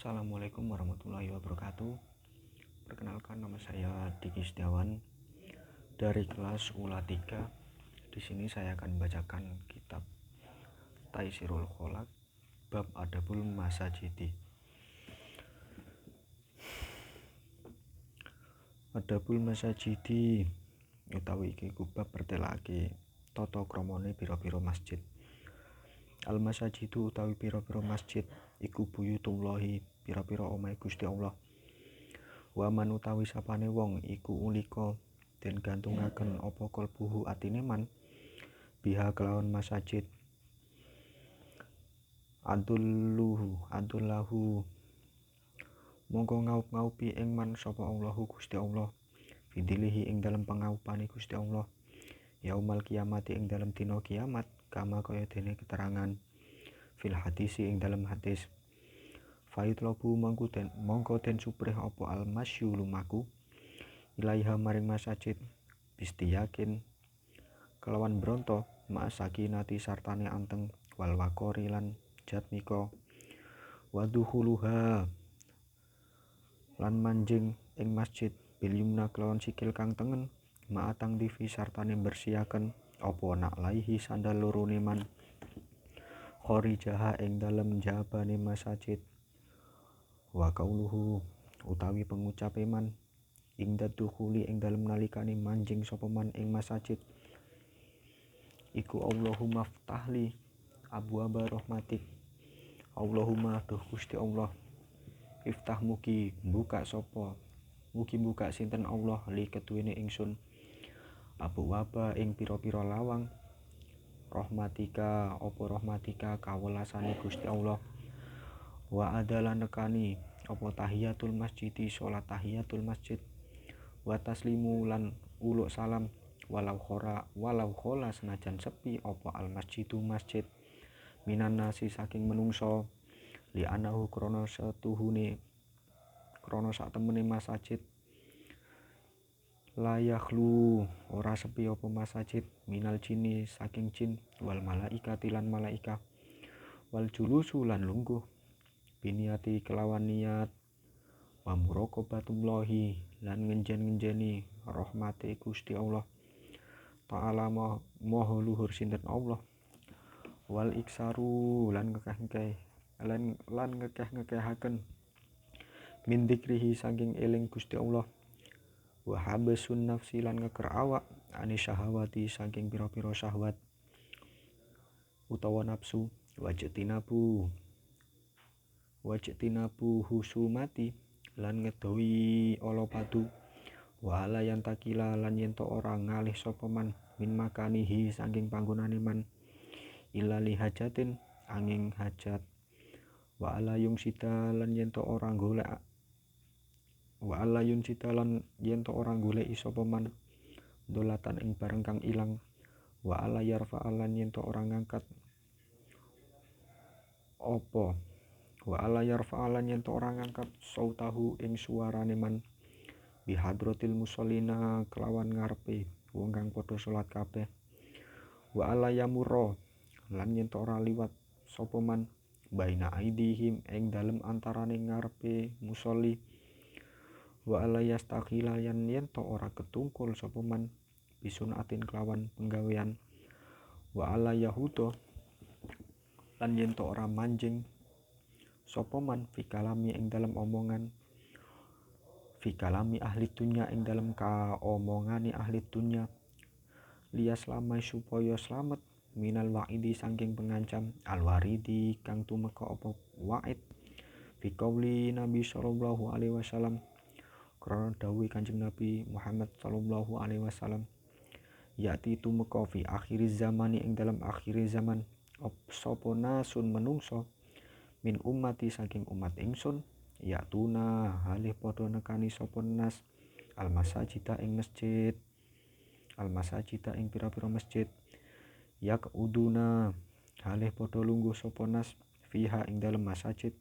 Assalamualaikum warahmatullahi wabarakatuh. Perkenalkan, nama saya Diki Setiawan dari kelas ULA 3. Di sini saya akan membacakan kitab Taisirul Kholaq bab Adabul Masajidi. Adabul Masajidi utawi iki bab pertelake tata kramane pira-pira masjid. Al masajidu utawi pira-pira masjid iku buyutullahi, pira-pira omahe Gusti Allah. Wa man utawi sapane wong iku ulika den gantungaken apa kalbuhu atine man biha kelawan masajid. Adullahu mongko ngaup-ngaupi ing man sapa Allahu Gusti Allah fidilihi ing dalem pangaupane Gusti Allah yaumal kiamati ing dalem dina kiamat, kama kaya dene keterangan fil hadisi ing dalem hadis. Faitlabu mongko den suprih apa al masyu lumaku ilaiha maring masajid bistiyakin kelawan bronto ma'sakinati sartane anteng wal waqori lan jatmika waduhuluha lan manjing ing masjid bil yumna kelawan sikil kang tengen ma'atang divi sartane bersihaken apa nak laihi sandal lorone man khorijaha ing dalem jabane masajid. Wa kauluhu utawi pengucape man ing dadukhuli ing dalem nalikane manjing sapa man ing masajid iku Allahumma ftahli abwaaba rahmatik. Allahumma duh Gusti Allah, iftah mugi buka sinten Allah li keduwene ingsun abwaaba ing pira-pira lawang rahmatika kawelasane Gusti Allah. Wa adalah nekani apa tahiyatul masjidi salat tahiyatul masjid wa taslimu lan uluk salam walau khola senajan sepi apa al masjidu masjid minan nasi saking menungso li anahu krana sak temene masjid layakhlu ora sepi apa masjid minal jini saking jin wal malaikati lan malaika wal julusu lan lungguh biniati kelawan niat wa muraqabatullahi lan ngenjen-ngenjeni rahmate Gusti Allah ta'ala maha luhur sinten Allah wal iksaru lan ngekeh-ngekehaken min dzikrihi saking eling Gusti Allah wa habasun nafsi lan ngeker awak ani syahawati saking pira-pira syahwat utawa nafsu wajtinabu husumati lan ngedohi ala padu wa ala yantakila lan yento ora ngalih sapa man min makanihi saking panggonane man illa li hajatin angin hajat wa ala yungsita lan yento ora golek sapa man dolatan ing bareng kang ilang wa ala yarfa lan yento ora ngangkat sautahu ing suarane man bihadrotil musallina kelawan ngarepe wong kang padha salat kabeh wa ala yamurra lan yen ora liwat sapa man baina aidihim ing dalem antarane ngarepe musolli wa ala yastaqila yen ora ketungkul sapa man bisunatin kelawan penggawean wa ala yahuda lan yen ora manjing sapa man fi kalami ing dalem ahli dunya ing dalem kaomongane ahli dunya lias lamai supaya slamet minal wa'idi saking pengancam alwaridi kang tumeka apa wa'id fi qauli Nabi sallallahu alaihi wasallam krana dawuh Kanjeng Nabi Muhammad sallallahu alaihi wasallam yati tumeka fi akhiriz zamani ing dalem akhire zaman sapa nasun menungso min ummati saking umat ingsun ya tuna halih padha nekani sapa nas al masajida ing pira-pira masjid yak uduna halih padha lungguh sapa nas fiha ing dalem masjid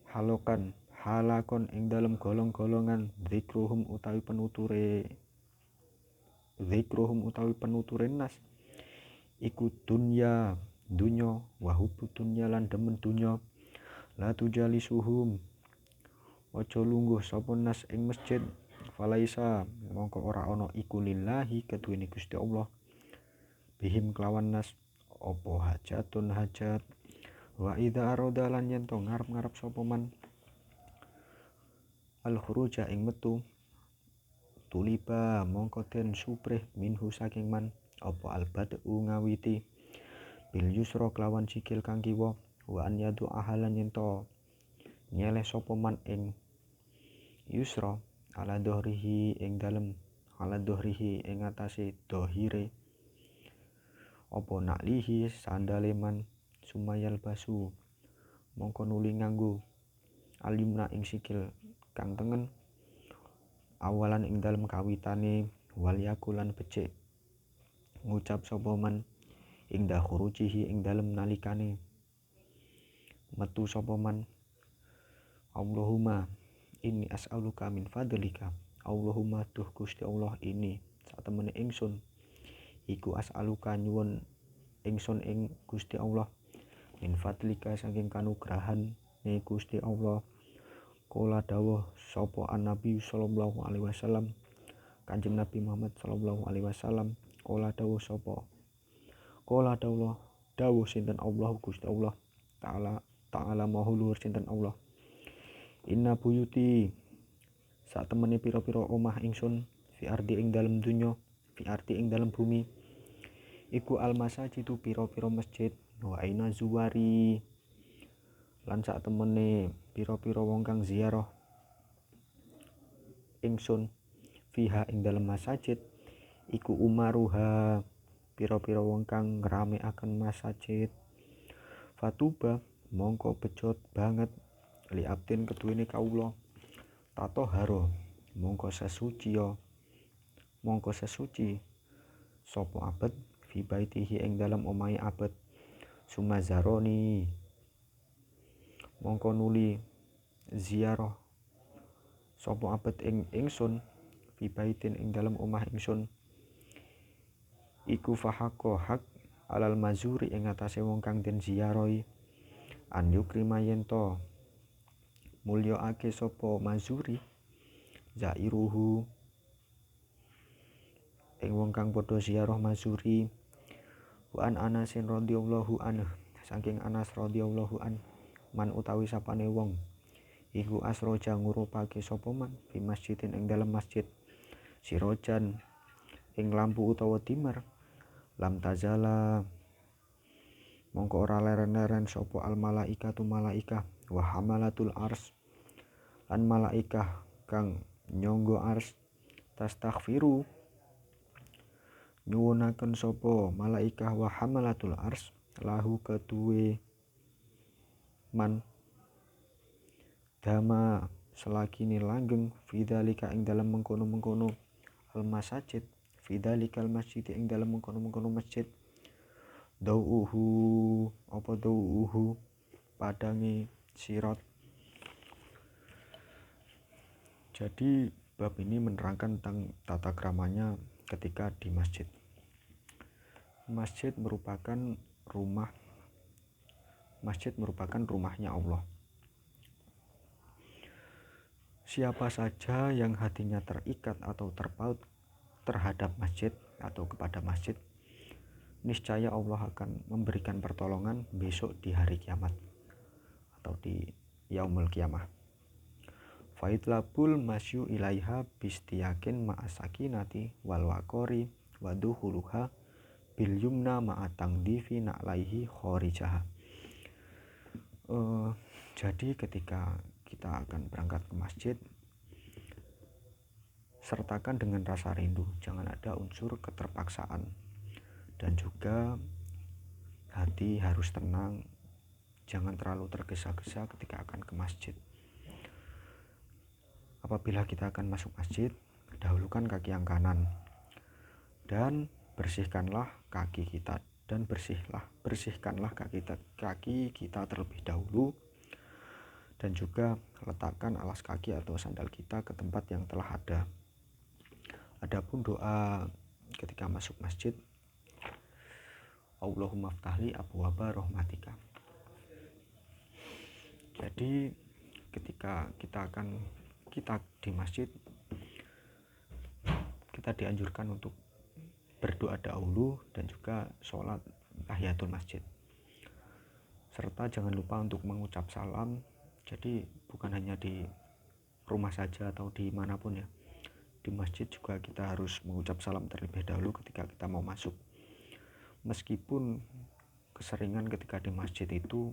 halakon ing dalem golong-golongan zikruhum utawi penuture nas iku dunya wa hubbu dunya lan demen dunya La tujalisuhum, ojo lungguh sapa nas ing masjid. Falaisa, mongko ora ana iku lillahi keduwene Gusti Allah, bihim kelawan nas apa hajatun hajat. Wa idza arada lan yen to ngarep-ngarep sapa man al khuruja ing metu, tuliba mongko den suprih minhu saking man apa al badu ngawiti bil yusra kelawan sikil kang kiwa. Wa an yadu ahalan yen to nyeleh sapa man ing yusra ala dohrihi ing atase dohire apa naklihi sandale man. Sumayal basu mongko nuli nganggo alimna ing sikil kang tengen awalan ing dalem kawitane. Wal yakulan becik ngucap sapa man ing khurujihi ing dalem nalikane metu sapa man, Allahumma inni as'aluka min fadlika. Allahumma duh Gusti Allah, ini satemene ingsun iku as'aluka nyuwun ingsun ing Gusti Allah min fadlika saking kanugrahan Gusti Allah. Kala dawuh sapa an-nabi sallallahu alaihi wasallam, Kanjeng Nabi Muhammad sallallahu alaihi wasallam, kala dawuh sinten Allah Gusti Allah ta'ala maha luhur sinten Allah. Inna buyuti, sak temene pira-pira omah ingsun, fi ardi ing dalem dunya, fi ardi ing dalem bumi, iku al masajidu pira-pira masjid. Wa aina zuwari, lan sak temene pira-pira wong kang ziarah ingsun, fiha ing dalem masjid, iku umaruha pira-pira wong kang ngramekaken masjid. Fatuba mongko bejot banget li abdin keduwene kawula, tato haro mongko sesuci sapa abet fi baitihi ing dalam omahe abet. Sumazaroni mongko nuli ziarah sapa abet ing ingsun fi baitin ing dalam omah ingsun, iku fahaqo hak alal mazuri ing atase wong kang den ziarahi an yukrima yen to mulyaake sapa mazuri zairuhu ing wong kang padha ziarah mazuri. Wa an Anasin radhiyallahu anhu, saking Anas radhiyallahu an, man utawi sapane wong iku asroja ngurupake sapa man fi masjidin ing dalem masjid, sirojan ing lampu utawa timer, lam tazala mongko ora leren-leren sapa al malaikatu malaikah, wa hamalatul ars lan malaikah kang nyangga ars, tastaghfiru nyuwunaken sapa malaikah wa hamalatul ars lahu keduwe man dama selakine langgeng fidzalika ing dalem mengkono-mengkono al masajid, fidzalikal masjid ing dalem mengkono-mengkono masjid. Dauhu padange sirat. Jadi bab ini menerangkan tentang tata kramanya ketika di masjid. Masjid merupakan rumahnya Allah. Siapa saja yang hatinya terikat atau terpaut terhadap masjid atau kepada masjid, niscaya Allah akan memberikan pertolongan besok di hari kiamat atau di yaumul kiamah. Faitlabul masyu ilaiha bistiyakin ma'asakinati wal waqori wa dukhuluha bil yumna ma'atang divi na'laihi khorijaha. Jadi ketika kita akan berangkat ke masjid, sertakan dengan rasa rindu, jangan ada unsur keterpaksaan, dan juga hati harus tenang, jangan terlalu tergesa-gesa ketika akan ke masjid. Apabila kita akan masuk masjid, dahulukan kaki yang kanan dan bersihkanlah kaki kita, dan bersihkanlah kaki kita terlebih dahulu, dan juga letakkan alas kaki atau sandal kita ke tempat yang telah ada. Adapun doa ketika masuk masjid, Allahumma ftahli abwaaba rahmatika. Jadi Jadi ketika kita di masjid, kita dianjurkan untuk berdoa dahulu dan juga sholat tahiyatul masjid, serta jangan lupa untuk mengucap salam. Jadi bukan hanya di rumah saja atau dimanapun ya, di masjid juga kita harus mengucap salam terlebih dahulu ketika kita mau masuk. Meskipun keseringan ketika di masjid itu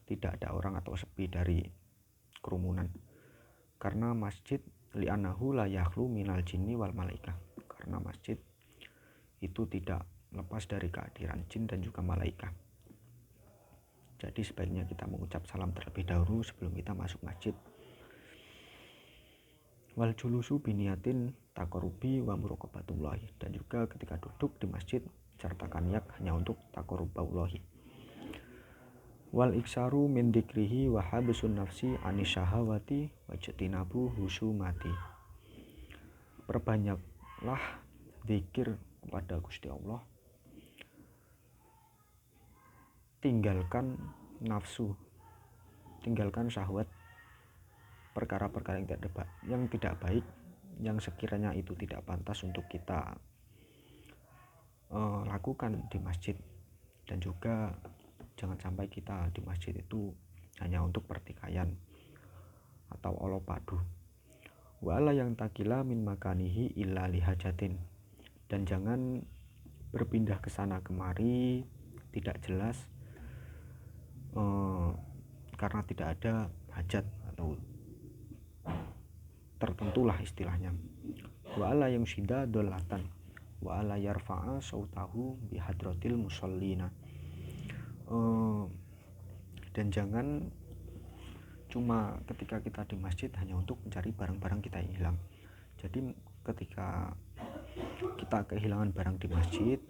tidak ada orang atau sepi dari kerumunan, karena masjid li'annahu la yakhlu minal jinni wal malaikah, karena masjid itu tidak lepas dari kehadiran jin dan juga malaikat. Jadi sebaiknya kita mengucap salam terlebih dahulu sebelum kita masuk masjid. Wal julusu biniyatin taqarrubi wa muraqabatullahi, dan juga ketika duduk di masjid sertakan niat hanya untuk taqarruballahi. Wal iksaru min dzikrihi wa habsun nafsi anis syahawati wa jtinabu husumati. Perbanyaklah zikir kepada Gusti Allah, tinggalkan nafsu, tinggalkan syahwat, perkara-perkara yang tidak baik, yang sekiranya itu tidak pantas untuk kita lakukan di masjid. Dan juga jangan sampai kita di masjid itu hanya untuk pertikaian atau olo padu. Wa ala yang takila min makanihi illa lihajatin, dan jangan berpindah ke sana kemari tidak jelas karena tidak ada hajat atau tertentulah istilahnya. Wa ala yang syida dolatan wa ala yarfa'a sautahu bihadratil musallina. Dan jangan cuma ketika kita di masjid hanya untuk mencari barang-barang kita yang hilang. Jadi ketika kita kehilangan barang di masjid,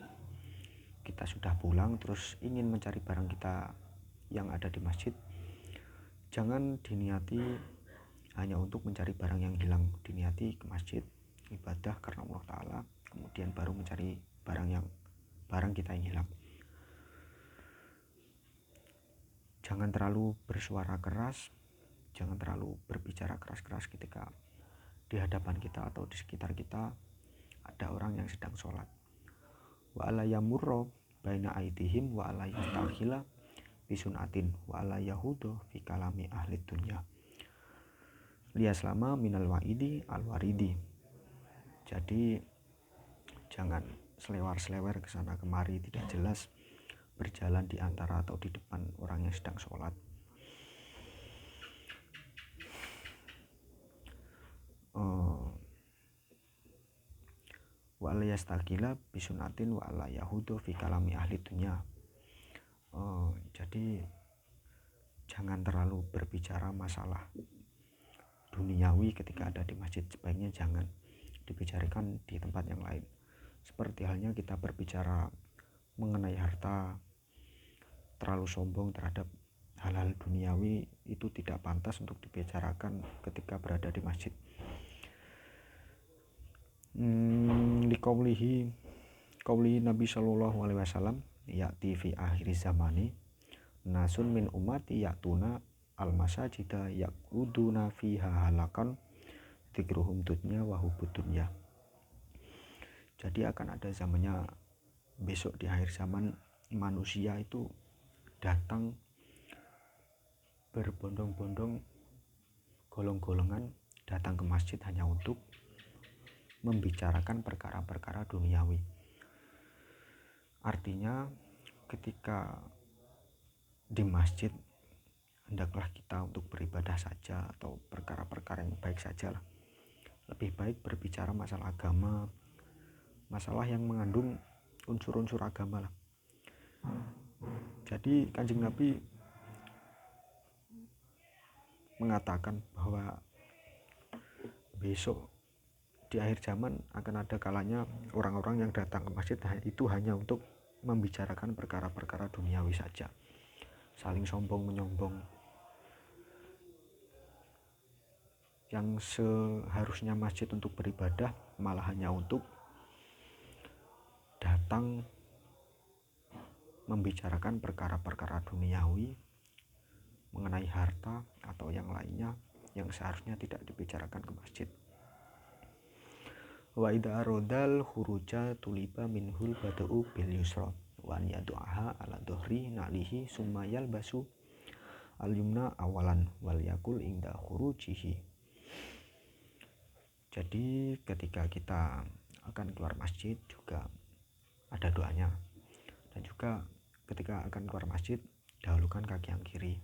kita sudah pulang terus ingin mencari barang kita yang ada di masjid, jangan diniati hanya untuk mencari barang yang hilang. Diniati ke masjid ibadah karena Allah Ta'ala, kemudian baru mencari barang kita yang hilang. Jangan terlalu bersuara keras, jangan terlalu berbicara keras-keras ketika di hadapan kita atau di sekitar kita ada orang yang sedang sholat. Wa ala yamurro baina aidihim wa ala yastakhila bisunatin wa ala yahudo fi kalami ahli dunya liyaslama minal wa'idi al-waridi. Jadi jangan selewar-selewer ke sana kemari tidak jelas, berjalan di antara atau di depan orang yang sedang sholat. Wa ala yastakila bisunatin wa ala yahudo fi kalami ahli dunya. Jadi jangan terlalu berbicara masalah duniawi ketika ada di masjid, sebaiknya jangan dibicarakan di tempat yang lain. Seperti halnya kita berbicara mengenai harta, terlalu sombong terhadap hal-hal duniawi, itu tidak pantas untuk dibicarakan ketika berada di masjid. Qaulihi Nabi sallallahu alaihi wasallam, ya'ti fi akhir zamani nasun min ummati ya'tuna al-masajida yaquduna fiha halakan dzikruhum dunya wa hubud dunya. Jadi akan ada zamannya besok di akhir zaman, manusia itu datang berbondong-bondong, golong-golongan datang ke masjid hanya untuk membicarakan perkara-perkara duniawi. Artinya ketika di masjid hendaklah kita untuk beribadah saja atau perkara-perkara yang baik saja lah. Lebih baik berbicara masalah agama, masalah yang mengandung unsur-unsur agama lah. Jadi Kanjeng Nabi mengatakan bahwa besok di akhir zaman akan ada kalanya orang-orang yang datang ke masjid itu hanya untuk membicarakan perkara-perkara duniawi saja, saling sombong menyombong, yang seharusnya masjid untuk beribadah malah hanya untuk datang membicarakan perkara-perkara duniawi, mengenai harta atau yang lainnya yang seharusnya tidak dibicarakan ke masjid. Wa idza aradal khuruja tuliba minhul bada'u bil yusra wa an yadu'aha ala dhuhri nalihi summa yalbasu al yumna awalan wal yakul inda khurujihi. Jadi ketika kita akan keluar masjid juga ada doanya, dan juga ketika akan keluar masjid dahulukan kaki yang kiri.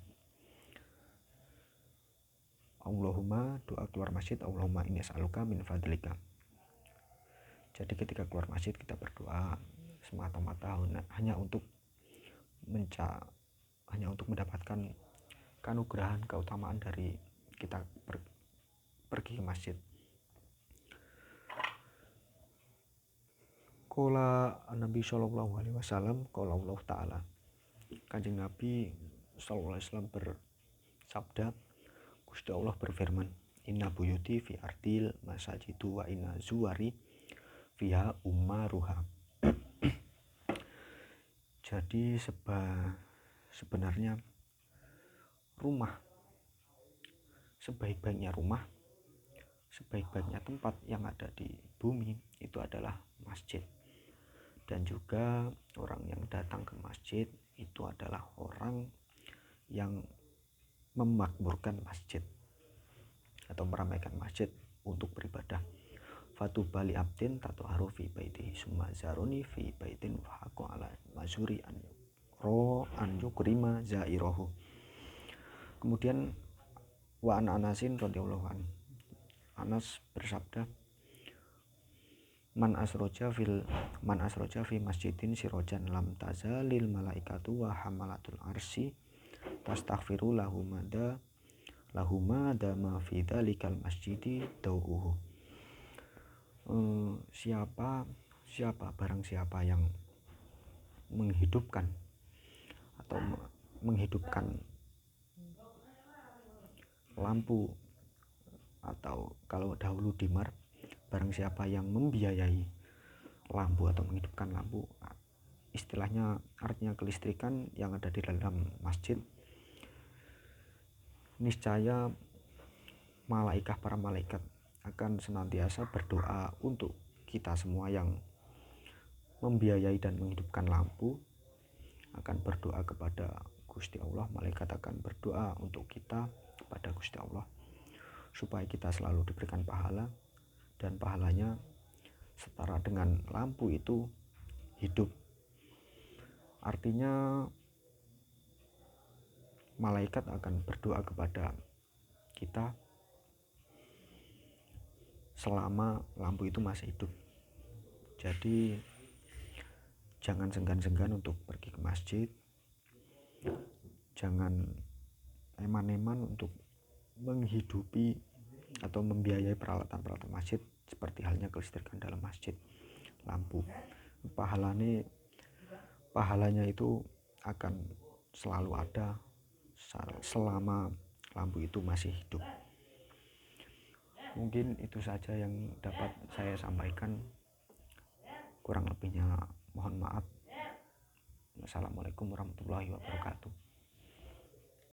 Allahumma, doa keluar masjid, Allahumma inni as'aluka min fadlika. Jadi ketika keluar masjid kita berdoa semata-mata hanya untuk mendapatkan keanugerahan, keutamaan dari kita pergi ke masjid. Qala Nabi sallallahu alaihi wasallam, qala Allah taala. Kanjeng Nabi sallallahu alaihi wasallam bersabda, Gusti Allah berfirman, inna buyuti fi ardil masajidu wa inna zuwari fiha ummaruha. Jadi sebenarnya rumah, sebaik-baiknya tempat yang ada di bumi itu adalah masjid. Dan juga orang yang datang ke masjid itu adalah orang yang memakmurkan masjid atau meramaikan masjid untuk beribadah. Fatu bali abdin tatuharu fi baiti summa zaruni fi baitin wa haqqu ala mazuri an yukrima zairahu. Kemudian wa an Anasin radhiyallahu anhu, Anas bersabda, man asroja fi masjidin sirojan lam tazalil malaikatu wa hamalatul arsi tastaghfiru lahuma dama fi dzalikal masjidi dau'uhu. Barang siapa yang menghidupkan lampu, atau kalau dahulu dimar, barang siapa yang membiayai lampu atau menghidupkan lampu, istilahnya artinya kelistrikan yang ada di dalam masjid, niscaya para malaikat akan senantiasa berdoa untuk kita semua yang membiayai dan menghidupkan lampu, akan berdoa kepada Gusti Allah. Malaikat akan berdoa untuk kita kepada Gusti Allah supaya kita selalu diberikan pahala, dan pahalanya setara dengan lampu itu hidup. Artinya malaikat akan berdoa kepada kita selama lampu itu masih hidup. Jadi jangan senggan-senggan untuk pergi ke masjid, jangan eman-eman untuk menghidupi atau membiayai peralatan-peralatan masjid seperti halnya kelistrikan dalam masjid, lampu. Pahalanya itu akan selalu ada selama lampu itu masih hidup. Mungkin itu saja yang dapat saya sampaikan, kurang lebihnya mohon maaf. Wassalamualaikum warahmatullahi wabarakatuh.